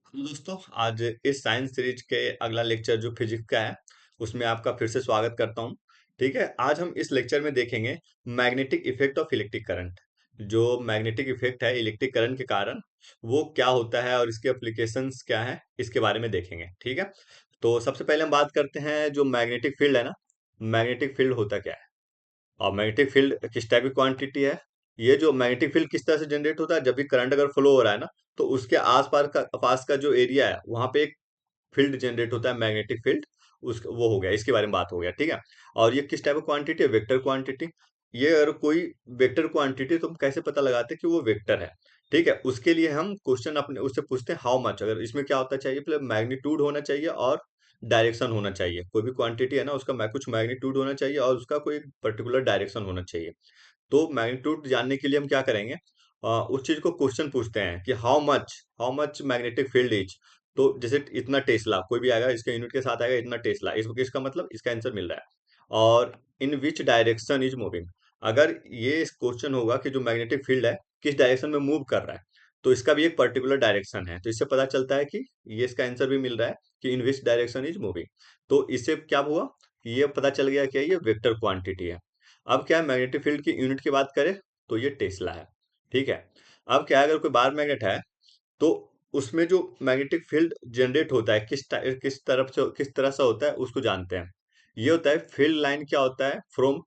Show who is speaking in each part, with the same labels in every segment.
Speaker 1: Hello दोस्तों, आज इस साइंस सीरीज के अगला लेक्चर जो फिजिक्स का है उसमें आपका फिर से स्वागत करता हूं। ठीक है, आज हम इस लेक्चर में देखेंगे magnetic effect of electric current. जो मैग्नेटिक इफेक्ट है इलेक्ट्रिक करंट के कारण वो क्या होता है और इसके एप्लीकेशंस क्या है इसके बारे में देखेंगे। ठीक है, तो सबसे पहले हम बात करते हैं जो मैग्नेटिक फील्ड है ना। मैग्नेटिक फील्ड होता क्या है और मैग्नेटिक फील्ड किस टाइप की क्वांटिटी है। ये जो मैग्नेटिक फील्ड किस तरह से जनरेट होता है, जब भी करंट अगर फ्लो हो रहा है ना, तो उसके आसपास का जो एरिया है वहां पे एक फील्ड जनरेट होता है, मैग्नेटिक फील्ड। उस वो हो गया, इसके बारे में बात हो गया। ठीक है, और ये किस टाइप of क्वांटिटी है, वेक्टर क्वांटिटी। ये अगर कोई वेक्टर क्वांटिटी तो हम कैसे पता लगाते हैं कि वो वेक्टर है। ठीक है, उसके लिए हम क्वेश्चन अपने उससे पूछते हैं हाउ मच। अगर इसमें क्या होता चाहिए, पहले मैग्नीट्यूड होना चाहिए और डायरेक्शन होना चाहिए। कोई भी क्वांटिटी है ना, उसका कुछ मैग्नीट्यूड होना चाहिए और उसका कोई पर्टिकुलर डायरेक्शन होना चाहिए। तो मैग्नीट्यूड जानने के लिए हम क्या करेंगे, उस चीज को क्वेश्चन पूछते हैं कि how much magnetic field is. तो जैसे इतना टेस्ला कोई भी आएगा, इसके यूनिट के साथ आएगा इतना टेस्ला, इसको इसका मतलब इसका आंसर मिल रहा है। और इन विच डायरेक्शन इज मूविंग, अगर ये क्वेश्चन होगा कि जो मैग्नेटिक फील्ड है किस डायरेक्शन में मूव कर रहा है, तो इसका भी एक पर्टिकुलर डायरेक्शन है। तो इससे पता चलता है कि ये इसका आंसर भी मिल रहा है कि इन विच डायरेक्शन इज मूविंग। तो इससे क्या हुआ, ये पता चल गया कि ये वेक्टर क्वांटिटी है। अब क्या है, मैग्नेटिक फील्ड की यूनिट की बात करें तो ये टेस्ला है। ठीक है, अब क्या है, अगर कोई बार मैग्नेट है तो उसमें जो मैग्नेटिक फील्ड जनरेट होता है किस तरह से होता है उसको जानते हैं। ये होता है फील्ड लाइन, क्या होता है, फ्रॉम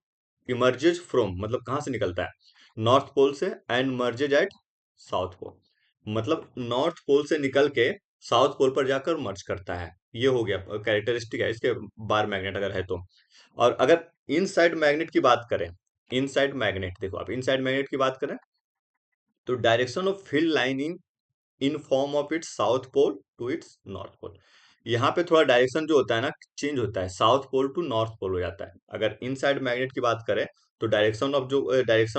Speaker 1: इमर्जेज फ्रॉम, मतलब कहाँ से निकलता है, नॉर्थ पोल से, and merges at south pole. मतलब नॉर्थ पोल से निकल के साउथ पोल पर जाकर मर्ज करता है। ये हो गया कैरेक्टरिस्टिक है इसके, बार मैग्नेट अगर है तो। और अगर इनसाइड मैग्नेट की बात करें, इनसाइड मैग्नेट देखो, आप इनसाइड मैग्नेट की बात करें तो direction of field line in form of its south pole to its north pole. यहाँ पे थोड़ा डायरेक्शन जो होता है ना चेंज होता है, south pole to north pole हो जाता है। अगर इनसाइड मैग्नेट की बात करें तो डायरेक्शन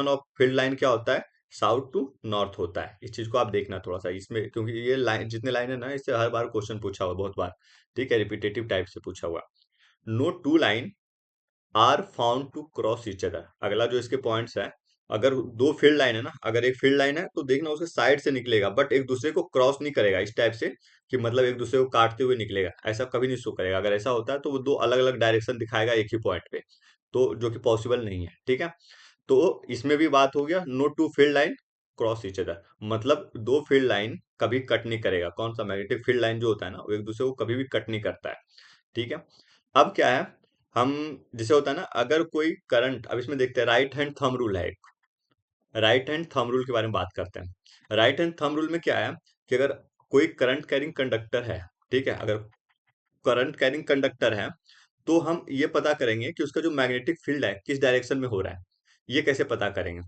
Speaker 1: ऑफ फील्ड लाइन क्या होता है, साउथ टू नॉर्थ होता है। इस चीज को आप देखना थोड़ा सा इसमें, क्योंकि ये लाइन जितने लाइन है ना, इससे हर बार क्वेश्चन पूछा हुआ बहुत बार। ठीक है, रिपीटेटिव टाइप से पूछा हुआ। No two line are found to cross each other. अगला जो इसके पॉइंट्स है, अगर दो फील्ड लाइन है ना, अगर एक फील्ड लाइन है तो देखना उसके साइड से निकलेगा बट एक दूसरे को क्रॉस नहीं करेगा इस टाइप से कि मतलब एक दूसरे को काटते हुए निकलेगा, ऐसा कभी नहीं शो करेगा। अगर ऐसा होता है तो वो दो अलग अलग डायरेक्शन दिखाएगा एक ही पॉइंट पे, तो जो कि पॉसिबल नहीं है। ठीक है, तो इसमें भी बात हो गया, no two field line cross each other, मतलब दो फील्ड लाइन कभी कट नहीं करेगा। कौन सा, मैग्नेटिक फील्ड लाइन जो होता है ना, वो एक दूसरे को कभी भी कट नहीं करता है। ठीक है, अब क्या है, हम जैसे होता है ना, अगर कोई करंट, अब इसमें देखते हैं राइट हैंड थंब रूल है एक। राइट हैंड थंब रूल के बारे में बात करते हैं। राइट हैंड थंब रूल में क्या है कि अगर कोई करंट कैरिंग कंडक्टर है, ठीक है, अगर करंट कैरिंग कंडक्टर है तो हम ये पता करेंगे कि उसका जो मैग्नेटिक फील्ड है किस डायरेक्शन में हो रहा है। ये कैसे पता करेंगे,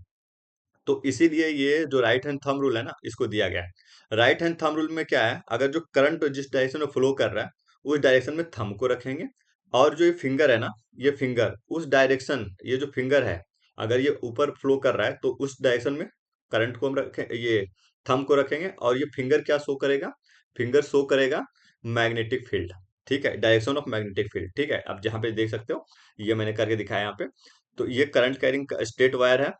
Speaker 1: तो इसीलिए ये जो राइट हैंड थंब रूल है ना, इसको दिया गया है। राइट हैंड थंब रूल में क्या है, अगर जो करंट जिस डायरेक्शन में फ्लो कर रहा है उस डायरेक्शन में थंब को रखेंगे, और जो ये फिंगर है ना, ये फिंगर उस डायरेक्शन, ये जो फिंगर है अगर ये ऊपर फ्लो कर रहा है तो उस डायरेक्शन में करंट को हम रखें, ये थंब को रखेंगे, और ये फिंगर क्या शो करेगा, फिंगर शो करेगा मैग्नेटिक फील्ड। ठीक है, डायरेक्शन ऑफ मैग्नेटिक फील्ड। ठीक है, अब जहाँ पे देख सकते हो ये मैंने करके दिखाया यहाँ पे। तो ये करंट कैरिंग स्ट्रेट वायर है,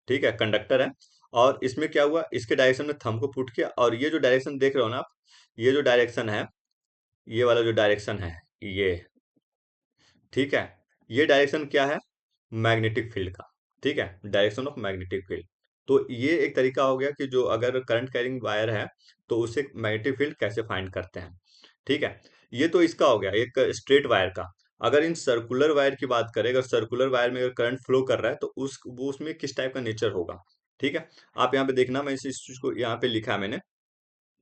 Speaker 1: ठीक है, कंडक्टर है। और इसमें क्या हुआ, इसके डायरेक्शन में थंब को पुट किया, और ये जो डायरेक्शन देख रहे हो ना आप, ये जो डायरेक्शन है, ये वाला जो डायरेक्शन है, ये, ठीक है, ये डायरेक्शन क्या है, मैग्नेटिक फील्ड का। ठीक है, डायरेक्शन ऑफ मैग्नेटिक फील्ड। तो ये एक तरीका हो गया कि जो अगर करंट कैरिंग वायर है तो उससे मैग्नेटिक फील्ड कैसे फाइंड करते हैं। ठीक है, ये तो इसका हो गया एक स्ट्रेट वायर का। अगर इन सर्कुलर वायर की बात करें, अगर सर्कुलर वायर में अगर करंट फ्लो कर रहा है तो उसमें किस टाइप का नेचर होगा। ठीक है, आप यहाँ पे देखना, मैं इस चीज को यहाँ पे लिखा है मैंने।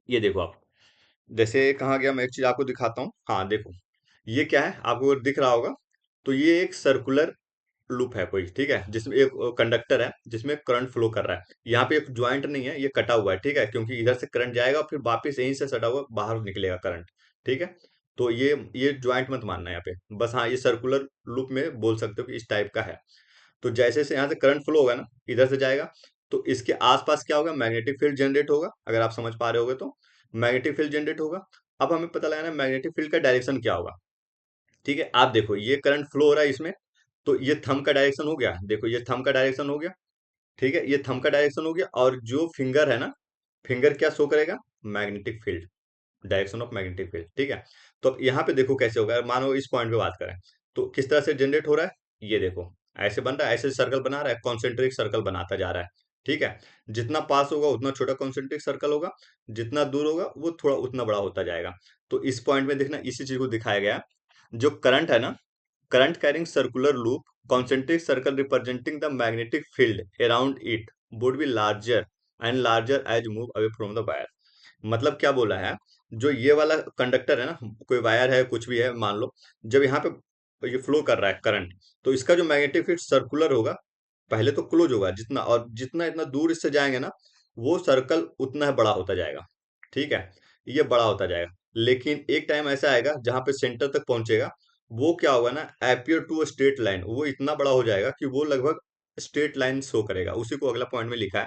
Speaker 1: ये देखो आप, जैसे कहाँ गया, मैं एक चीज आपको दिखाता हूँ। हाँ देखो, ये क्या है आपको अगर दिख रहा होगा, तो ये एक सर्कुलर लूप है कोई, ठीक है, जिसमें एक कंडक्टर है जिसमें करंट फ्लो कर रहा है। यहाँ पे एक ज्वाइंट नहीं है, ये कटा हुआ है। ठीक है, क्योंकि इधर से करंट जाएगा और फिर वापस यहीं से सटा हुआ बाहर निकलेगा करंट। ठीक है, तो ये ज्वाइंट मत मानना यहाँ पे, बस हाँ ये सर्कुलर लूप में बोल सकते हो कि इस टाइप का है। तो जैसे से यहाँ से करंट फ्लो होगा ना, इधर से जाएगा, तो इसके आसपास क्या होगा, मैग्नेटिक फील्ड जनरेट होगा। अगर आप समझ पा रहे होगे तो मैग्नेटिक फील्ड जनरेट होगा। अब हमें पता लगाना है मैग्नेटिक फील्ड का डायरेक्शन क्या होगा। ठीक है, आप देखो ये करंट फ्लो हो रहा है इसमें, तो ये थंब का डायरेक्शन हो गया, देखो ये थंब का डायरेक्शन हो गया। ठीक है, ये थंब का डायरेक्शन हो गया, और जो फिंगर है ना, फिंगर क्या शो करेगा, magnetic field. Direction of magnetic field, ठीक है। तो अब यहाँ पे देखो कैसे होगा, मानो इस पॉइंट पे बात करें तो किस तरह से जनरेट हो रहा है, ये देखो ऐसे बन रहा है, ऐसे सर्कल बना रहा है, कॉन्सेंट्रिक सर्कल बनाता जा रहा है, ठीक है। जितना पास होगा उतना छोटा कॉन्सेंट्रिक सर्कल होगा, जितना दूर होगा वो थोड़ा उतना बड़ा होता जाएगा। तो इस पॉइंट में देखना इसी चीज को दिखाया गया है। जो करंट है ना, current carrying circular loop concentric circle representing the magnetic field around it would be larger and larger as move away from the wire। मतलब क्या बोला है, जो ये वाला कंडक्टर है ना, कोई वायर है कुछ भी है मान लो, जब यहाँ पे ये फ्लो कर रहा है करंट, तो इसका जो मैग्नेटिक फील्ड सर्कुलर होगा, पहले तो क्लोज होगा जितना, और जितना इतना दूर इससे जाएंगे ना, वो सर्कल उतना ही बड़ा होता जाएगा, ठीक है। ये बड़ा होता जाएगा, लेकिन एक टाइम ऐसा आएगा जहां पे सेंटर तक पहुंचेगा, वो क्या होगा ना, अपियर टू स्ट्रेट लाइन, वो इतना बड़ा हो जाएगा कि वो लगभग स्ट्रेट लाइन शो करेगा। उसी को अगला पॉइंट में लिखा है,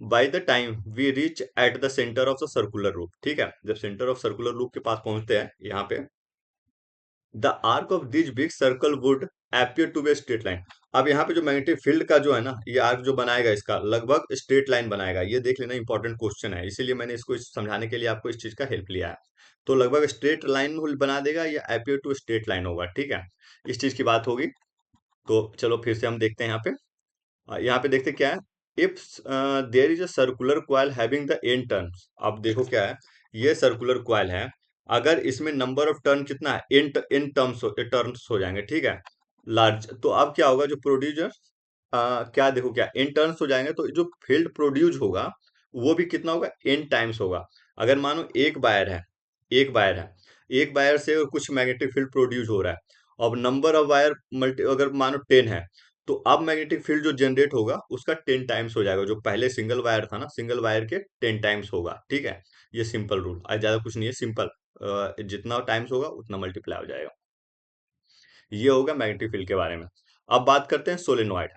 Speaker 1: by the time we reach at the centre of the circular loop, ठीक है। जब सेंटर ऑफ सर्कुलर लूप के पास पहुंचते हैं यहाँ पे, the arc of this big circle would appear to be straight line. अब यहाँ पे जो मैग्नेटिक फील्ड का जो है ना, ये आर्क जो बनाएगा इसका लगभग स्ट्रेट लाइन बनाएगा, ये देख लेना इंपॉर्टेंट क्वेश्चन है, इसीलिए मैंने इसको समझाने के लिए आपको इस चीज का हेल्प लिया है। तो लगभग स्ट्रेट लाइन बना देगा, या appear टू स्ट्रेट लाइन होगा, ठीक है। इस चीज की बात होगी। तो चलो फिर से हम देखते हैं यहाँ पे। यहाँ पे देखते क्या है, if there is a circular coil having the N turns. अब देखो क्या है, ये सर्कुलर क्वाइल है, अगर इसमें नंबर ऑफ टर्न कितना है, एन टर्न्स हो जाएंगे, ठीक है, लार्ज। तो अब क्या होगा, जो प्रोड्यूसर क्या देखो क्या एन टर्न्स हो जाएंगे, तो जो फील्ड प्रोड्यूस होगा वो भी कितना होगा, एन टाइम्स होगा। अगर मानो एक वायर है, एक वायर है, एक वायर से कुछ मैग्नेटिक फील्ड प्रोड्यूस हो रहा है, अब नंबर ऑफ वायर मल्टी अगर मानो 10 है, तो अब मैग्नेटिक फील्ड जो जनरेट होगा उसका 10 टाइम्स हो जाएगा, जो पहले सिंगल वायर था ना, सिंगल वायर के 10 टाइम्स होगा, ठीक है। ये सिंपल रूल, आज ज्यादा कुछ नहीं है, सिंपल, जितना टाइम्स होगा उतना मल्टीप्लाई हो जाएगा। ये होगा मैग्नेटिक फील्ड के बारे में। अब बात करते हैं सोलेनॉइड।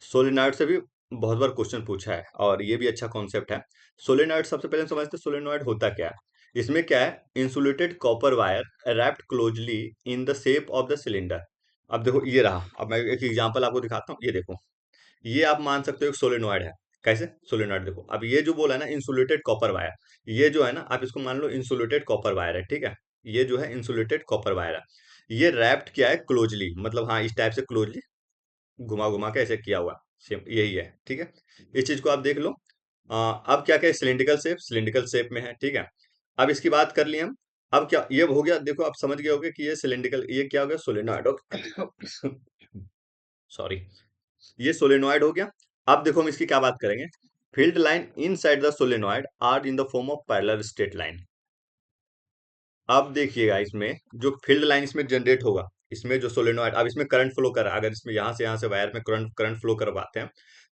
Speaker 1: सोलेनॉइड से भी बहुत बार क्वेश्चन पूछा है, और ये भी अच्छा कॉन्सेप्ट है। सोलेनॉइड सबसे पहले हम समझते हैं सोलेनॉइड होता क्या है। इसमें क्या है, insulated copper wire wrapped closely in the shape of the cylinder. अब देखो ये रहा, अब मैं एक एग्जांपल आपको दिखाता हूँ, ये देखो, ये आप मान सकते हो एक सोलेनॉइड है। कैसे सोलेनॉइड, देखो अब ये जो बोला है ना इंसुलेटेड कॉपर वायर, ये जो है ना आप इसको मान लो इंसुलेटेड कॉपर वायर है, ठीक है। ये जो है इंसुलेटेड कॉपर वायर है, ये रैप्ड किया है क्लोजली, मतलब हाँ इस टाइप से क्लोजली घुमा घुमा के ऐसे किया हुआ, सेम यही है, ठीक है। इस चीज को आप देख लो। अब क्या क्या सिलिंड्रिकल शेप में है, ठीक है। अब इसकी बात कर ली हम। अब क्या ये हो गया, देखो आप समझ गए होगे कि ये सिलिंड्रिकल, ये क्या हो गया, सोलेनॉइड सॉरी, ये सोलेनॉइड हो गया। अब देखो हम इसकी क्या बात करेंगे, field line inside the solenoid are in the form of parallel straight line. अब देखिएगा इसमें जो फील्ड लाइन इसमें जनरेट होगा, इसमें जो सोलेनॉइड, अब इसमें करंट फ्लो कर रहा है, अगर इसमें यहाँ से वायर में करंट करंट फ्लो करवाते हैं,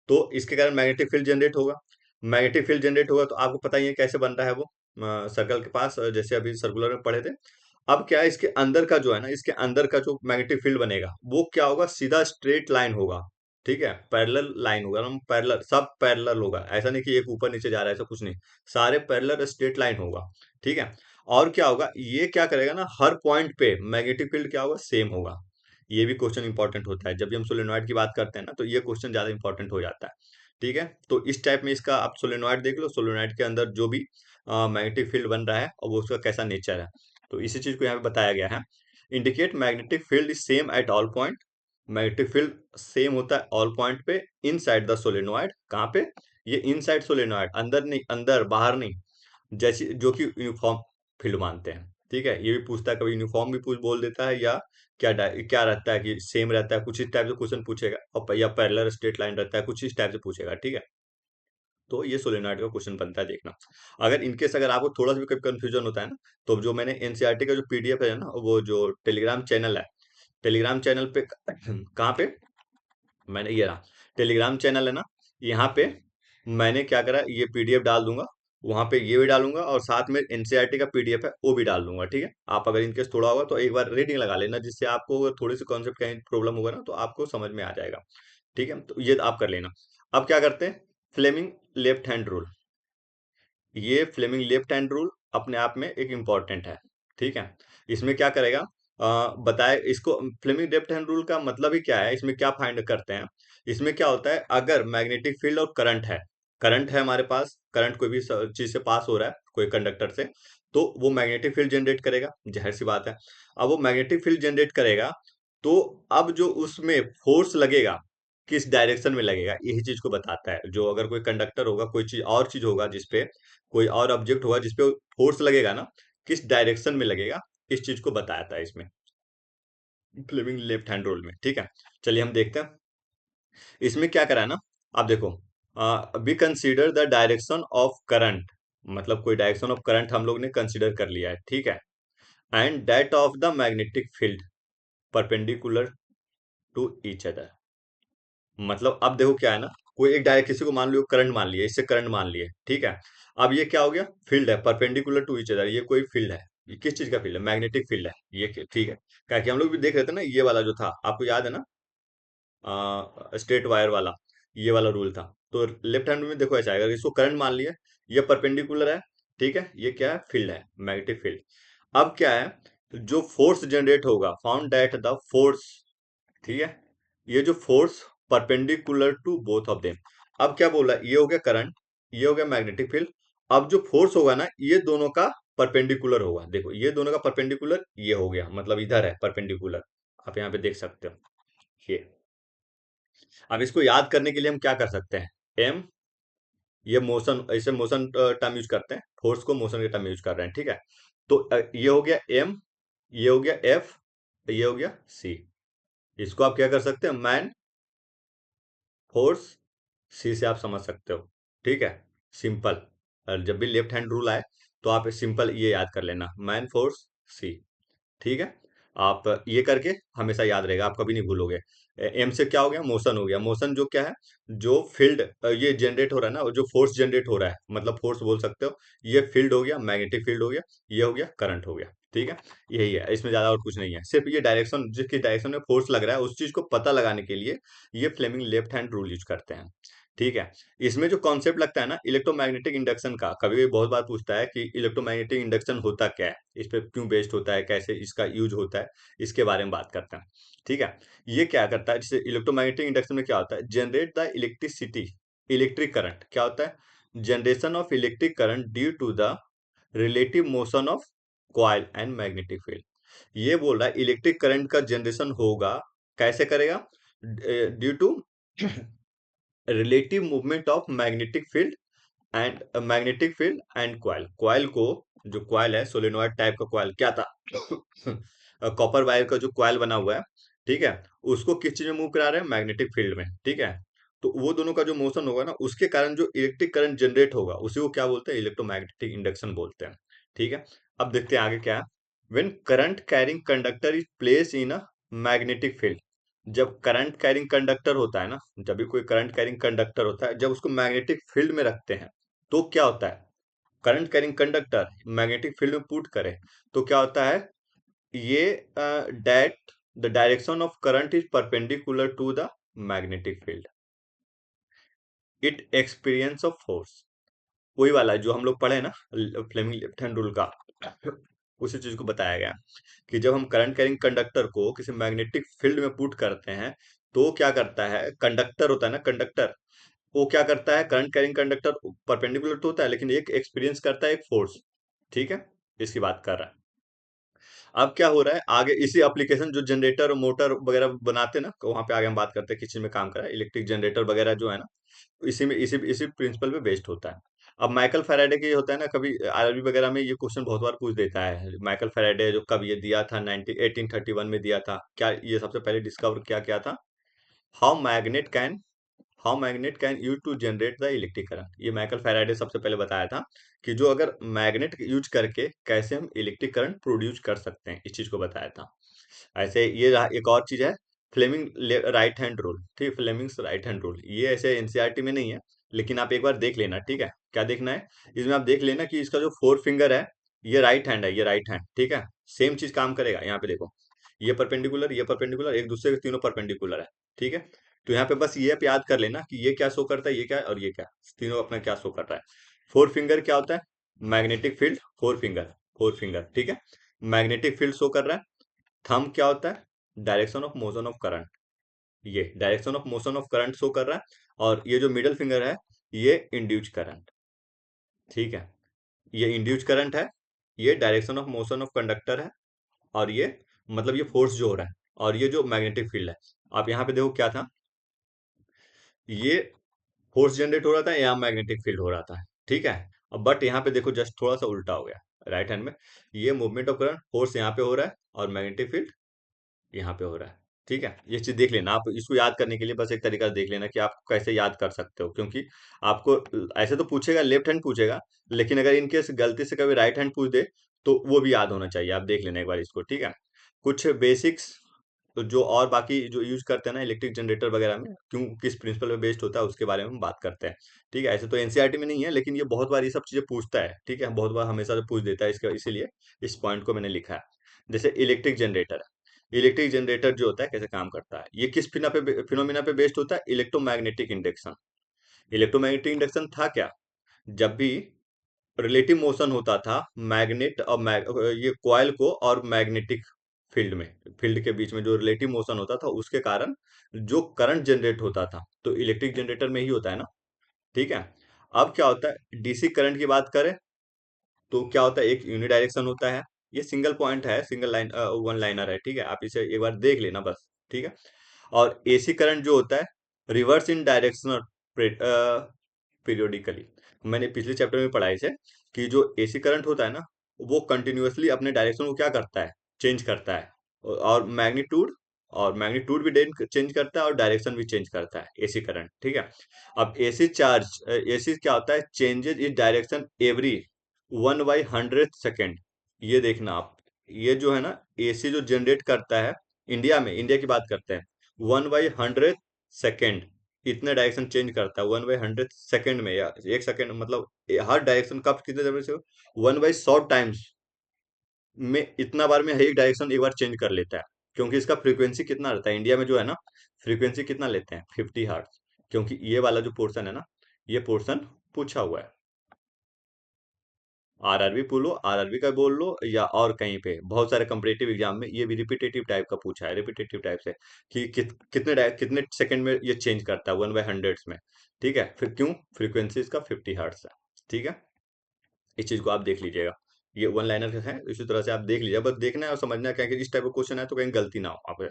Speaker 1: तो इसके कारण मैग्नेटिक फील्ड जनरेट होगा। मैग्नेटिक फील्ड जनरेट होगा तो आपको पता ही है कैसे बन रहा है वो, सर्कल के पास, जैसे अभी सर्कुलर में पढ़े थे। अब क्या है, इसके अंदर का जो है ना, इसके अंदर का जो मैग्नेटिक फील्ड बनेगा वो क्या होगा, सीधा स्ट्रेट लाइन होगा, ठीक है। पैरेलल लाइन होगा, हम पैरेलल, सब पैरेलल होगा, ऐसा नहीं कि एक ऊपर नीचे जा रहा है, ऐसा कुछ नहीं, सारे पैरेलल स्ट्रेट लाइन होगा, ठीक है। और क्या होगा, ये क्या करेगा ना, हर पॉइंट पे मैग्नेटिक फील्ड क्या होगा, सेम होगा। ये भी क्वेश्चन इंपॉर्टेंट होता है, जब भी हम सोलेनॉइड की बात करते हैं ना, तो ये क्वेश्चन ज्यादा इंपॉर्टेंट हो जाता है, ठीक है। तो इस टाइप में इसका आप सोलेनॉइड देख लो, सोलेनॉइड के अंदर जो भी मैग्नेटिक फील्ड बन रहा है और वो उसका कैसा नेचर है, तो इसी चीज को यहाँ पे बताया गया है। Indicate magnetic field is same at all point. Magnetic field same होता है ऑल पॉइंट पे, इन साइड द सोलेनॉइड, कहाँ पे, ये इन साइड सोलेनॉइड, अंदर नहीं, अंदर बाहर नहीं, जैसी जो कि यूनिफॉर्म फील्ड मानते हैं, ठीक है। ये भी पूछता है, कभी यूनिफॉर्म भी पूछ बोल देता है, या क्या रहता है कि सेम रहता है, कुछ इस टाइप से क्वेश्चन पूछेगा, और या पैरेलल स्ट्रेट लाइन रहता है, कुछ इस टाइप से पूछेगा, ठीक है। तो ये सोलेनॉइड का क्वेश्चन बनता है, देखना। अगर इनकेस अगर आपको थोड़ा सा भी कंफ्यूजन होता है ना, तो जो मैंने एनसीईआरटी का जो पीडीएफ है ना, वो जो टेलीग्राम चैनल है, टेलीग्राम चैनल पे कहाँ पे, मैंने ये रहा टेलीग्राम चैनल है ना, यहाँ पे मैंने क्या करा, ये पीडीएफ डाल दूंगा, वहां पे ये भी डालूंगा, और साथ में एनसीईआरटी का पीडीएफ है वो भी डाल दूंगा, ठीक है। आप अगर इनकेस थोड़ा होगा तो एक बार रीडिंग लगा लेना, जिससे आपको अगर थोड़ी सी कॉन्सेप्ट कहीं प्रॉब्लम होगा ना, तो आपको समझ में आ जाएगा, ठीक है। तो ये आप कर लेना। अब क्या करते हैं, फ्लेमिंग लेफ्ट हैंड रूल। ये फ्लेमिंग लेफ्ट हैंड रूल अपने आप में एक इम्पॉर्टेंट है, ठीक है। इसमें क्या करेगा, बताए इसको, फ्लेमिंग लेफ्ट हैंड रूल का मतलब ही क्या है, इसमें क्या फाइंड करते हैं। इसमें क्या होता है, अगर मैग्नेटिक फील्ड और करंट है, करंट है हमारे पास, करंट कोई भी चीज से पास हो रहा है, कोई कंडक्टर से, तो वो मैग्नेटिक फील्ड जनरेट करेगा, जाहिर सी बात है। अब वो मैग्नेटिक फील्ड जनरेट करेगा, तो अब जो उसमें फोर्स लगेगा, किस डायरेक्शन में लगेगा, यही चीज को बताता है। जो अगर कोई कंडक्टर होगा, कोई चीज और चीज होगा जिसपे, कोई और ऑब्जेक्ट होगा जिसपे फोर्स लगेगा ना, किस डायरेक्शन में लगेगा, इस चीज को बताया था इसमें, फ्लेमिंग लेफ्ट हैंड रूल में। ठीक है, चलिए हम देखते हैं इसमें क्या करा है ना। आप देखो, we consider the direction of current, मतलब कोई डायरेक्शन ऑफ करंट हम लोग ने कंसीडर कर लिया है, ठीक है, and that of the magnetic field perpendicular to each other. मतलब अब देखो क्या है ना, कोई एक डायरेक्ट, किसी को मान लियो करंट मान लिया, इससे करंट मान लिए, ठीक है। अब ये क्या हो गया, फील्ड है परपेंडिकुलर टू ईच अदर, ये कोई फील्ड है, ये किस चीज का फील्ड है, मैग्नेटिक फील्ड है ये, ठीक है। क्या कि हम लोग भी देख रहे थे ना, ये वाला जो था आपको याद है ना, स्ट्रेट वायर वाला, ये वाला रूल था। तो लेफ्ट हैंड में देखो ऐसा है, अगर इसको करंट मान लिया, ये परपेंडिकुलर है, ठीक है, ये क्या है, फील्ड है, मैग्नेटिक फील्ड। अब क्या है, जो फोर्स जनरेट होगा, फाउंड दैट द फोर्स, ठीक है, ये जो force perpendicular to both of them. अब क्या बोला, ये हो गया करंट, ये हो गया मैग्नेटिक फील्ड। अब जो फोर्स होगा ना, ये दोनों का परपेंडिकुलर होगा, देखो ये दोनों का परपेंडिकुलर, ये हो गया, मतलब इधर है परपेंडिकुलर, आप यहाँ पे देख सकते हो ये। अब इसको याद करने के लिए हम क्या कर सकते हैं, एम, ये मोशन, ऐसे मोशन टर्म यूज करते हैं, फोर्स को मोशन के टर्म यूज कर रहे हैं, ठीक है। तो ये हो गया एम, ये हो गया एफ, ये हो गया सी। इसको आप क्या कर सकते हैं, मैन फोर्स सी से आप समझ सकते हो, ठीक है, सिंपल। और जब भी लेफ्ट हैंड रूल आए, तो आप सिंपल ये याद कर लेना, मैन फोर्स सी, ठीक है। आप ये करके हमेशा याद रहेगा, आप कभी नहीं भूलोगे। एम से क्या हो गया, मोशन हो गया, मोशन जो क्या है, जो फील्ड ये जनरेट हो रहा है ना, और जो फोर्स जनरेट हो रहा है, मतलब फोर्स बोल सकते हो, ये फील्ड हो गया, मैग्नेटिक फील्ड हो गया, ये हो गया करंट हो गया, ठीक है। यही है, इसमें ज्यादा और कुछ नहीं है, सिर्फ ये डायरेक्शन, जिसकी डायरेक्शन में फोर्स लग रहा है, उस चीज को पता लगाने के लिए ये Fleming left hand rule use करते हैं, ठीक है। इसमें जो कॉन्सेप्ट लगता है ना इलेक्ट्रोमैग्नेटिक इंडक्शन का, कभी कभी बहुत बार पूछता है कि इलेक्ट्रोमैग्नेटिक इंडक्शन होता क्या है, इस पे क्यों बेस्ड होता है, कैसे इसका यूज होता है, इसके बारे में बात करते हैं, ठीक है। ये क्या करता है, जैसे इलेक्ट्रोमैग्नेटिक इंडक्शन में क्या होता है, generate the electricity, electric current क्या होता है, generation of electric current due to the relative motion of coil and magnetic field. ये बोल रहा है इलेक्ट्रिक करंट का जनरेशन होगा, कैसे करेगा, due to relative movement of magnetic field and coil, coil को, जो कॉइल है सोलेनोइड टाइप का कॉइल क्या था, कॉपर वायर का जो कॉइल बना हुआ है, ठीक है, उसको किस चीज में मूव करा रहे हैं, मैग्नेटिक फील्ड में, ठीक है। तो वो दोनों का जो मोशन होगा ना, उसके कारण जो इलेक्ट्रिक करंट जनरेट होगा, उसी को क्या बोलते हैं, इलेक्ट्रोमैग्नेटिक इंडक्शन बोलते हैं, ठीक है। अब देखते हैं आगे क्या है, when current carrying conductor is place in a magnetic field, जब करंट कैरिंग कंडक्टर होता है ना, जब भी कोई करंट कैरिंग कंडक्टर होता है, जब उसको मैग्नेटिक फील्ड में रखते हैं, तो क्या होता है, current carrying conductor magnetic field में पुट करें, तो क्या होता है, ये that the direction of current is perpendicular to the magnetic field, it experience of force, वही वाला जो हम लोग पढ़े ना, फ्लेमिंग लेफ्ट हैंड रूल का, उसी चीज को बताया गया कि जब हम करंट कैरिंग कंडक्टर को किसी मैग्नेटिक फील्ड में पुट करते हैं, तो क्या करता है, कंडक्टर होता है ना, कंडक्टर, वो क्या करता है, करंट कैरिंग कंडक्टर परपेंडिकुलर तो होता है, लेकिन एक एक्सपीरियंस करता है एक फोर्स, ठीक है, इसकी बात कर रहा है। अब क्या हो रहा है आगे, इसी एप्लीकेशन जो जनरेटर और मोटर वगैरह बनाते हैं ना, वहां पे आगे हम बात करते हैं किस चीज में काम कर रहा है, इलेक्ट्रिक जनरेटर वगैरह जो है ना, इसी में इसी इसी प्रिंसिपल पे बेस्ड होता है। अब माइकल फैराडे के ये होता है ना, कभी आरआरबी वगैरह में ये क्वेश्चन बहुत बार पूछ देता है, माइकल फैराडे जो कब ये दिया था, 1831 में दिया था, क्या ये सबसे पहले डिस्कवर क्या किया था, how magnet can how magnet can use to generate the electric current, ये माइकल फैराडे सबसे पहले बताया था कि जो अगर मैग्नेट यूज करके कैसे हम इलेक्ट्रिक करंट प्रोड्यूस कर सकते हैं, इस चीज को बताया था। ऐसे ये एक और चीज है, फ्लेमिंग राइट हैंड रूल, ठीक, फ्लेमिंग्स राइट हैंड रूल, ये ऐसे एनसीईआरटी में नहीं है, लेकिन आप एक बार देख लेना, ठीक है, क्या देखना है, इसमें आप देख लेना कि इसका जो फोर फिंगर है, ये राइट हैंड है, ये राइट हैंड, ठीक है, सेम चीज काम करेगा, यहाँ पे देखो, ये परपेंडिकुलर एक दूसरे के तीनों परपेंडिकुलर है, ठीक है। तो यहाँ पे बस ये आप याद कर लेना कि ये क्या शो करता है, ये क्या है, और ये क्या, तीनों अपना क्या शो कर रहा है। फोर फिंगर क्या होता है, मैग्नेटिक फील्ड, फोर फिंगर, ठीक है, मैग्नेटिक फील्ड शो कर रहा है। थंब क्या होता है, direction of motion of current, ये direction of motion of current show कर रहा है। और ये जो मिडल फिंगर है, ये इंड्यूस करंट, ठीक है। ये इंड्यूस करंट है, ये direction of motion of conductor है, और ये मतलब ये फोर्स जो हो रहा है, और ये जो मैग्नेटिक फील्ड है। आप यहाँ पे देखो क्या था, ये फोर्स जनरेट हो रहा था, यहाँ मैग्नेटिक फील्ड हो रहा था, ठीक है। अब बट यहाँ पे देखो जस्ट थोड़ा सा उल्टा हो गया राइट हैंड में। ये मूवमेंट ऑफ करंट, फोर्स यहाँ पे हो रहा है और मैग्नेटिक फील्ड यहाँ पे हो रहा है, ठीक है। ये चीज देख लेना, आप इसको याद करने के लिए बस एक तरीका देख लेना कि आप कैसे याद कर सकते हो, क्योंकि आपको ऐसे तो पूछेगा, लेफ्ट हैंड पूछेगा, लेकिन अगर इनकेस गलती से कभी राइट हैंड पूछ दे तो वो भी याद होना चाहिए। आप देख लेना एक बार इसको, ठीक है। कुछ बेसिक्स जो और बाकी जो यूज करते हैं ना इलेक्ट्रिक जनरेटर वगैरह में, क्यों किस प्रिंसिपल पे बेस्ड होता है उसके बारे में हम बात करते हैं, ठीक है। ऐसे तो एनसीईआरटी में नहीं है, लेकिन ये बहुत बार ये सब चीजें पूछता है, ठीक है, बहुत बार हमेशा से पूछ देता है इसका, इसीलिए इस पॉइंट को मैंने लिखा है। जैसे इलेक्ट्रिक जनरेटर, इलेक्ट्रिक जनरेटर जो होता है कैसे काम करता है, ये किस फिनोमिना पे बेस्ड होता है, इलेक्ट्रोमैग्नेटिक इंडक्शन। इलेक्ट्रोमैग्नेटिक इंडक्शन था क्या, जब भी रिलेटिव मोशन होता था मैग्नेट और ये कॉइल को और मैग्नेटिक फील्ड में, फील्ड के बीच में जो रिलेटिव मोशन होता था उसके कारण जो करंट जनरेट होता था, तो इलेक्ट्रिक जनरेटर में ही होता है ना, ठीक है। अब क्या होता है, डीसी करंट की बात करें तो क्या होता है, एक यूनिडायरेक्शन होता है, ये सिंगल पॉइंट है, सिंगल लाइन वन लाइनर है, ठीक है। आप इसे एक बार देख लेना बस, ठीक है। और एसी करंट जो होता है रिवर्स इन डायरेक्शनल पीरियोडिकली, मैंने पिछले चैप्टर में पढ़ा इसे, कि जो एसी करंट होता है ना वो कंटिन्यूअसली अपने डायरेक्शन को क्या करता है, चेंज करता है, और मैग्नीट्यूड भी चेंज करता है और डायरेक्शन भी चेंज करता है एसी करंट, ठीक है। अब एसी क्या होता है, changes in direction every 1/100 second. ये देखना आप, ये जो है ना एसी जो जनरेट करता है इंडिया में, इंडिया की बात करते हैं, 1/100 सेकेंड इतने डायरेक्शन चेंज करता है, 1/100 सेकेंड में, या 1 सेकेंड मतलब हर डायरेक्शन कब कितने देर से, 1/100 टाइम्स में इतना बार में एक डायरेक्शन एक बार चेंज कर लेता है। क्योंकि इसका फ्रीक्वेंसी कितना रहता है इंडिया में जो है ना, फ्रीक्वेंसी कितना लेते हैं, 50 हर्ट्ज, क्योंकि ये वाला जो पोर्शन है ना, ये पोर्शन पूछा हुआ है। आरआरबी बोलो, आरआरबी का बोल लो, या और कहीं पे बहुत सारे कंपटीटिव एग्जाम में ये भी रिपीटेटिव टाइप का पूछा है, रिपीटेटिव टाइप से, कि कितने सेकंड में ये चेंज करता है 1/100 में, ठीक है। फिर क्यों, फ्रीक्वेंसी इसका 50 हर्ट्ज है, ठीक है। इस चीज को आप देख लीजिएगा, ये वन लाइनर है, इसी तरह से आप देख लीजिए, बस देखना है और समझना है, क्या कि इस टाइप का क्वेश्चन है तो कहीं गलती ना हो आप,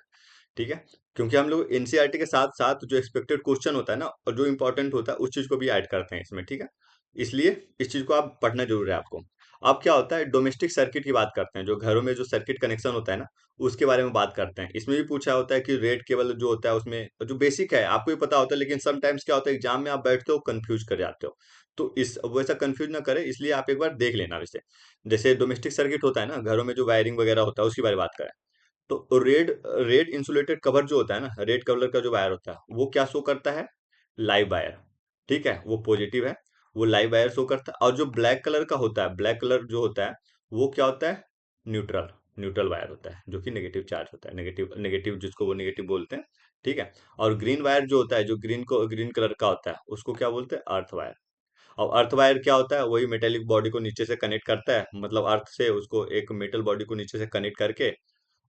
Speaker 1: ठीक है। क्योंकि हम लोग एनसीईआरटी के साथ साथ जो एक्सपेक्टेड क्वेश्चन होता है ना और जो इंपॉर्टेंट होता है उस चीज को भी ऐड करते हैं इसमें, ठीक है। इसलिए इस चीज को आप पढ़ना जरूर है आपको। अब क्या होता है, डोमेस्टिक सर्किट की बात करते हैं, जो घरों में जो सर्किट कनेक्शन होता है ना उसके बारे में बात करते हैं। इसमें भी पूछा होता है कि रेट केबल जो होता है उसमें जो बेसिक है आपको भी पता होता है, लेकिन समटाइम्स क्या होता है एग्जाम में आप बैठते हो कंफ्यूज कर जाते हो, तो इस वैसा कंफ्यूज ना करे इसलिए आप एक बार देख लेना वैसे। जैसे डोमेस्टिक सर्किट होता है ना, घरों में जो वायरिंग वगैरह होता है उसकी बारे में बात करें, तो रेड रेड इंसुलेटेड कवर जो होता है ना, रेड कलर का जो वायर होता है वो क्या शो करता है, लाइव वायर, ठीक है, वो पॉजिटिव है, वो लाइव वायर शो करता है। और जो ब्लैक कलर का होता है, ब्लैक कलर जो होता है वो क्या होता है, न्यूट्रल, न्यूट्रल वायर होता है, जो कि नेगेटिव चार्ज होता है, नेगेटिव नेगेटिव जिसको वो नेगेटिव बोलते हैं, ठीक है। और ग्रीन वायर जो होता है, जो ग्रीन कलर का होता है उसको क्या बोलते हैं, अर्थ वायर। और अर्थ वायर क्या होता है, वही मेटेलिक बॉडी को नीचे से कनेक्ट करता है, मतलब अर्थ से उसको एक मेटल बॉडी को नीचे से कनेक्ट करके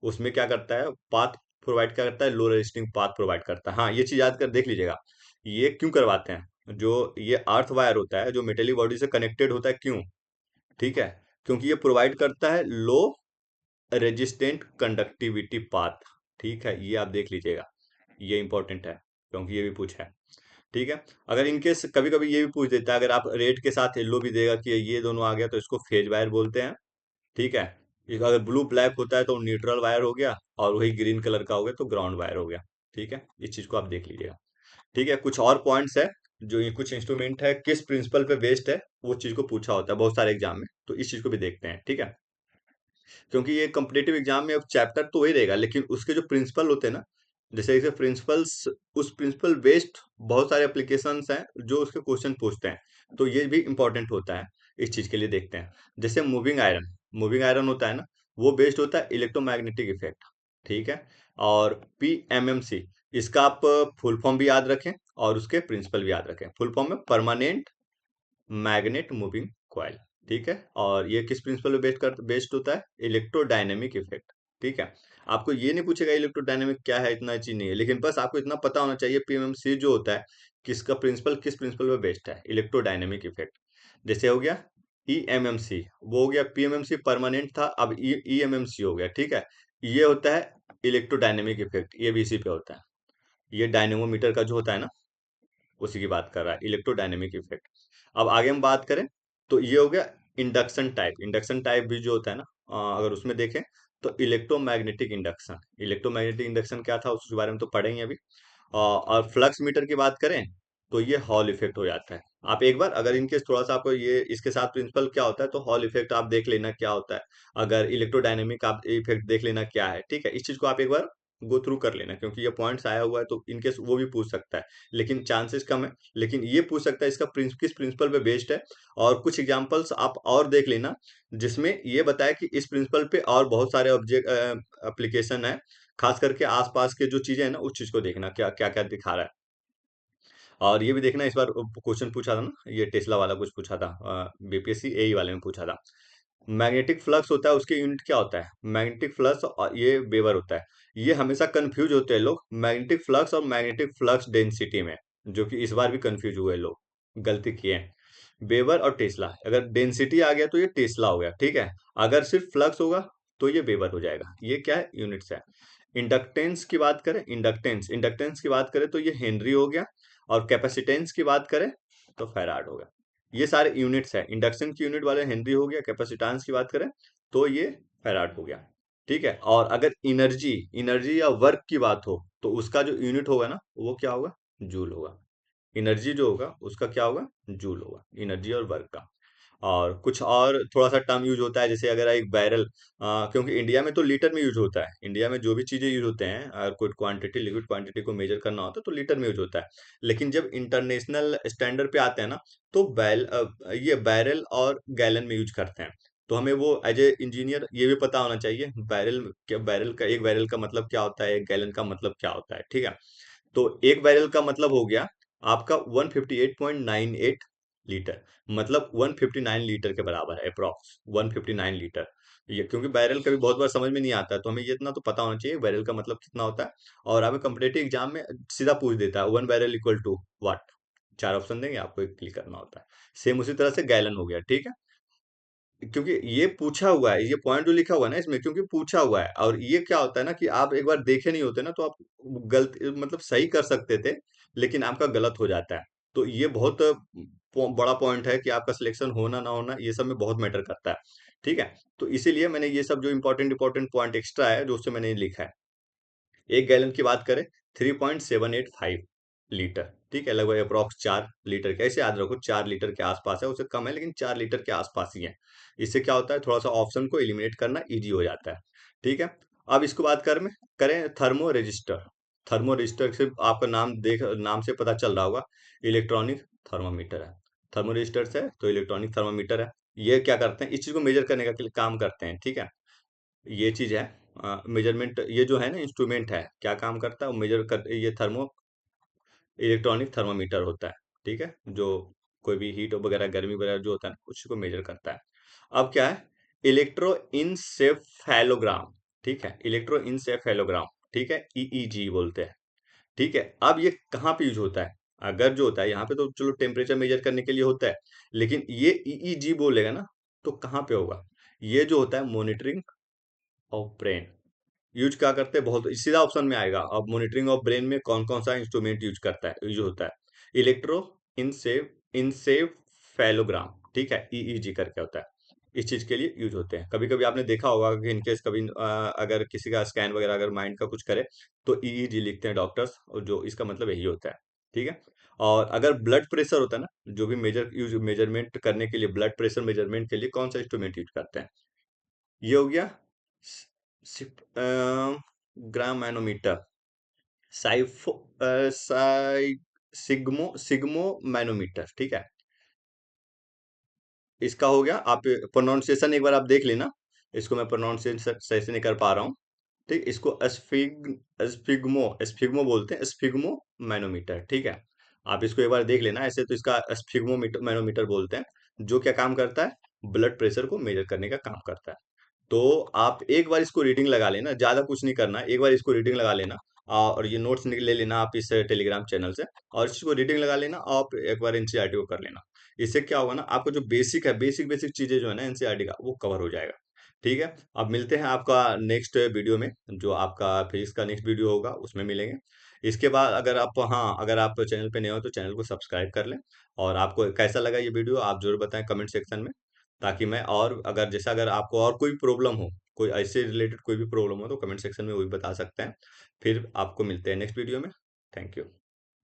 Speaker 1: उसमें क्या करता है, पाथ प्रोवाइड क्या करता है, लो रेजिस्टिंग पाथ प्रोवाइड करता है। हाँ, ये चीज याद कर देख लीजिएगा, ये क्यों करवाते हैं, जो ये अर्थ वायर होता है जो मेटेलिक बॉडी से कनेक्टेड होता है, क्यों, ठीक है, क्योंकि ये प्रोवाइड करता है लो रेजिस्टेंट कंडक्टिविटी पाथ, ठीक है। ये आप देख लीजिएगा, ये इंपॉर्टेंट है क्योंकि ये भी पूछा है, ठीक है। अगर इनकेस कभी कभी ये भी पूछ देता है, अगर आप रेड के साथ येलो भी देगा कि ये दोनों आ गया तो इसको फेज वायर बोलते हैं, ठीक है। अगर ब्लू ब्लैक होता है तो न्यूट्रल वायर हो गया, और वही ग्रीन कलर का हो गया तो ग्राउंड वायर हो गया, ठीक है। इस चीज को आप देख लीजिएगा, ठीक है। कुछ और पॉइंट्स है, जो ये कुछ इंस्ट्रूमेंट है किस प्रिंसिपल पे बेस्ड है, वो चीज को पूछा होता है बहुत सारे एग्जाम में, तो इस चीज को भी देखते हैं, ठीक है। क्योंकि ये कॉम्पिटेटिव एग्जाम में अब चैप्टर तो वही रहेगा, लेकिन उसके जो प्रिंसिपल होते हैं ना, जैसे प्रिंसिपल्स, उस प्रिंसिपल बेस्ड बहुत सारे एप्लीकेशंस हैं जो उसके क्वेश्चन पूछते हैं, तो ये भी इंपॉर्टेंट होता है, इस चीज के लिए देखते हैं। जैसे मूविंग आयरन होता है ना, वो बेस्ड होता है इलेक्ट्रोमैग्नेटिक इफेक्ट, ठीक है। और पीएमएमसी, इसका आप फुल फॉर्म भी याद रखें और उसके प्रिंसिपल भी याद रखें। फुल फॉर्म में परमानेंट मैग्नेट मूविंग कॉइल, ठीक है। और ये किस प्रिंसिपल पे बेस्ड होता है, इलेक्ट्रोडायनेमिक इफेक्ट, ठीक है। आपको ये नहीं पूछेगा इलेक्ट्रोडायनेमिक क्या है, इतना चीज नहीं है, लेकिन बस आपको इतना पता होना चाहिए पीएमएमसी जो होता है किसका प्रिंसिपल, किस प्रिंसिपल पे बेस्ड है, इलेक्ट्रोडायनेमिक इफेक्ट। जैसे हो गया ईएमएमसी, वो हो गया पीएमएमसी परमानेंट था, अब ईएमएमसी हो गया, ठीक है। ये होता है इलेक्ट्रोडायनेमिक इफेक्ट, ये भी इसी पे होता है। ये डायनेमोमीटर का जो होता है ना, उसी की बात कर रहा है, इलेक्ट्रोडायनेमिक इफेक्ट। अब आगे हम बात करें तो ये हो गया इंडक्शन टाइप। इंडक्शन टाइप भी जो होता है ना, अगर उसमें देखें तो इलेक्ट्रोमैग्नेटिक इंडक्शन। इलेक्ट्रोमैग्नेटिक इंडक्शन क्या था उसके बारे में तो पढ़ेंगे अभी। और फ्लक्स मीटर की बात करें तो ये हॉल इफेक्ट हो जाता है। आप एक बार अगर इनकेस थोड़ा सा आपको ये इसके साथ प्रिंसिपल क्या होता है तो हॉल इफेक्ट आप देख लेना क्या होता है। अगर इलेक्ट्रोडायनेमिक आप इफेक्ट देख लेना क्या है, ठीक है। इस चीज को आप एक बार गो थ्रू कर लेना, क्योंकि ये पॉइंट्स आया हुआ है तो इनकेस वो भी पूछ सकता है, लेकिन चांसेस कम है। लेकिन ये पूछ सकता है इसका किस प्रिंसिपल पे बेस्ड है। और कुछ एग्जांपल्स आप और देख लेना जिसमें ये बताया कि इस प्रिंसिपल पे और बहुत सारे ऑब्जेक्ट एप्लीकेशन है। खास करके आसपास के जो चीजें हैं ना, उस चीज को देखना क्या क्या क्या दिखा रहा है। और ये भी देखना, इस बार क्वेश्चन पूछा था ना, ये टेस्ला वाला कुछ पूछा था, बीपीएससी एई वाले में पूछा था। मैग्नेटिक फ्लक्स होता है, उसके यूनिट क्या होता है, मैग्नेटिक फ्लक्स, और ये वेबर होता है। ये हमेशा कंफ्यूज होते हैं लोग मैग्नेटिक फ्लक्स और मैग्नेटिक फ्लक्स डेंसिटी में, जो कि इस बार भी कंफ्यूज हुए लोग, गलती किए हैं। वेबर और टेस्ला, अगर डेंसिटी आ गया तो ये टेस्ला हो गया, ठीक है। अगर सिर्फ फ्लक्स होगा तो ये वेबर हो जाएगा। ये क्या है, यूनिट्स है। इंडक्टेंस की बात करें, इंडक्टेंस इंडक्टेंस की बात करें तो ये हेनरी हो गया। और कैपेसिटेंस की बात करें तो फैराड होगा। ये सारे यूनिट्स है। इंडक्शन की यूनिट वाले हेनरी हो गया, कैपेसिटेंस की बात करें तो ये फैराड हो गया, ठीक है। और अगर एनर्जी एनर्जी या वर्क की बात हो तो उसका जो यूनिट होगा ना वो क्या होगा, जूल होगा। एनर्जी जो होगा उसका क्या होगा, जूल होगा, एनर्जी और वर्क का। और कुछ और थोड़ा सा टर्म यूज होता है, जैसे अगर एक बैरल, क्योंकि इंडिया में तो लीटर में यूज होता है, इंडिया में जो भी चीजें यूज होते हैं, अगर कोई क्वांटिटी लिक्विड क्वांटिटी को मेजर करना होता है तो लीटर में यूज होता है। लेकिन जब इंटरनेशनल स्टैंडर्ड पे आते हैं ना तो ये बैरल और गैलन में यूज करते हैं। तो हमें वो एज ए इंजीनियर ये भी पता होना चाहिए बैरल क्या, बैरल का एक बैरल का मतलब क्या होता है, एक गैलन का मतलब क्या होता है, ठीक है। तो एक बैरल का मतलब हो गया आपका 158.98 लीटर, मतलब 159 लीटर के बराबर है, अप्रॉक्स 159 लीटर। ये क्योंकि बैरल कभी बहुत बार समझ में नहीं आता है, तो हमें ये इतना तो पता होना चाहिए बैरल का मतलब कितना होता है। और हमें कम्पिटेटिव एग्जाम में सीधा पूछ देता है one barrel equal to what. चार ऑप्शन देंगे आपको, एक क्लिक करना होता है। सेम उसी तरह से गैलन हो गया, ठीक है। क्योंकि ये पूछा हुआ है, ये पॉइंट जो लिखा हुआ है ना इसमें, क्योंकि पूछा हुआ है। और ये क्या होता है ना कि आप एक बार देखे नहीं होते ना तो आप गलत मतलब सही कर सकते थे, लेकिन आपका गलत हो जाता है। तो ये बहुत बड़ा पॉइंट है कि आपका सिलेक्शन होना ना होना ये सब में बहुत मैटर करता है, ठीक है। तो इसीलिए मैंने ये सब जो इंपॉर्टेंट इंपॉर्टेंट पॉइंट एक्स्ट्रा है जो उससे मैंने लिखा है। एक गैलन की बात करें 3.785 लीटर, ठीक है, लगभग अप्रॉक्स 4 लीटर के, ऐसे याद रखो 4 लीटर के आसपास है, उससे कम है लेकिन 4 लीटर के आसपास ही है। इससे क्या होता है, थोड़ा सा ऑप्शन को एलिमिनेट करना इजी हो जाता है, ठीक है। अब इसको बात करें थर्मो रजिस्टर। थर्मो रजिस्टर से आपका नाम से पता चल रहा होगा, इलेक्ट्रॉनिक थर्मामीटर है। थर्मो रजिस्टर से तो इलेक्ट्रॉनिक थर्मामीटर है। ये क्या करते हैं, इस चीज को मेजर करने का काम करते हैं, ठीक है। ये चीज है मेजरमेंट, ये जो है ना इंस्ट्रूमेंट है, क्या काम करता है, वो मेजर कर, ये थर्मो इलेक्ट्रॉनिक थर्मामीटर होता है, ठीक है। जो कोई भी हीट वगैरह गर्मी वगैरह जो होता है ना उसको मेजर करता है। अब क्या है, इलेक्ट्रो इंसेफेलोग्राम, ठीक है, इलेक्ट्रो इंसेफेलोग्राम, ठीक है, ईईजी बोलते हैं, ठीक है। अब ये कहाँ पे यूज होता है, अगर जो होता है यहाँ पे तो चलो टेम्परेचर मेजर करने के लिए होता है, लेकिन ये ईईजी बोलेगा ना तो कहाँ पे होगा, ये जो होता है मॉनिटरिंग ऑफ ब्रेन। यूज क्या करते हैं, बहुत सीधा ऑप्शन में आएगा। अब मॉनिटरिंग ऑफ ब्रेन में कौन कौन सा इंस्ट्रूमेंट यूज होता है, इलेक्ट्रो इंसेफेलोग्राम, ठीक है, ईईजी करके होता है। इस चीज के लिए यूज होते हैं। कभी कभी आपने देखा होगा कि इनकेस कभी अगर किसी का स्कैन वगैरह अगर माइंड का कुछ करे तो ईईजी लिखते हैं डॉक्टर्स, और जो इसका मतलब यही होता है, ठीक है। और अगर ब्लड प्रेशर होता है ना, जो भी मेजरमेंट करने के लिए, ब्लड प्रेशर मेजरमेंट के लिए कौन सा इंस्ट्रूमेंट यूज करते हैं, ये हो गया ग्राम मैनोमीटर, साइफो साइ सिग्मो मैनोमीटर, ठीक है। इसका हो गया। आप प्रोनाउंसिएशन एक बार आप देख लेना, इसको मैं प्रोनाउंसिएशन सही से नहीं कर पा रहा हूँ, ठीक। इसको एस्फिग्मो बोलते हैं, एस्फिग्मो मैनोमीटर, ठीक है। आप इसको एक बार देख लेना, ऐसे तो इसका एस्फिग्मो मैनोमीटर बोलते हैं, जो क्या काम करता है, ब्लड प्रेशर को मेजर करने का काम करता है। तो आप एक बार इसको रीडिंग लगा लेना, ज़्यादा कुछ नहीं करना, एक बार इसको रीडिंग लगा लेना। और ये नोट्स ले लेना आप इस टेलीग्राम चैनल से, और इसको रीडिंग लगा लेना, आप एक बार एनसीईआरटी को कर लेना। इससे क्या होगा ना, आपको जो बेसिक है, बेसिक बेसिक चीजें जो है ना एनसीईआरटी का, वो कवर हो जाएगा। ठीक है, अब मिलते हैं आपका नेक्स्ट वीडियो में, जो आपका फिजिक्स का नेक्स्ट वीडियो होगा उसमें मिलेंगे। इसके बाद अगर आप, हाँ, अगर आप चैनल पे नए हो तो चैनल को सब्सक्राइब कर लें। और आपको कैसा लगा ये वीडियो आप जरूर बताएं कमेंट सेक्शन में, ताकि मैं, और अगर जैसा अगर आपको और कोई प्रॉब्लम हो, कोई ऐसे रिलेटेड कोई भी प्रॉब्लम हो, तो कमेंट सेक्शन में वो भी बता सकते हैं। फिर आपको मिलते हैं नेक्स्ट वीडियो में। Thank you.